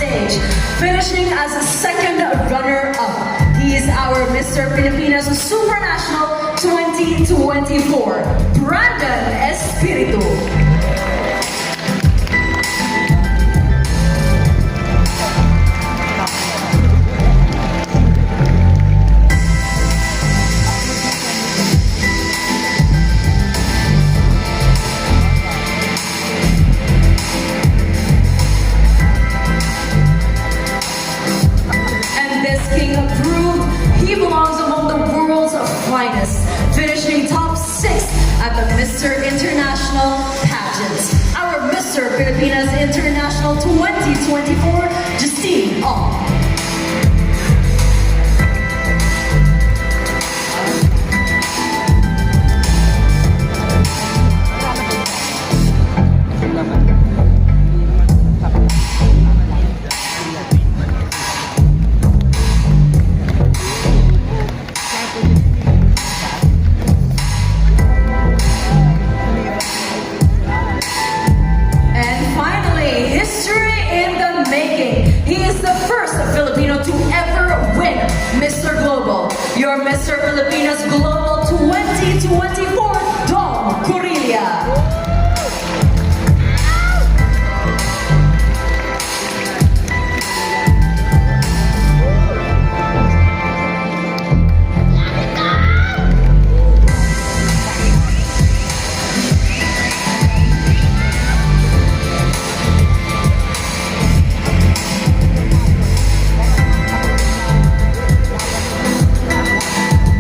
stage, finishing as a second runner-up. He is our Mr. Pilipinas Supranational 2024, Brandon Espiritu. He belongs among the world's finest, finishing top 6 at the Mr. International pageant. Our Mr. Pilipinas International 2024, Justine Ong. Filipino to ever win Mr. Global, your Mr. Filipinas Global 2024.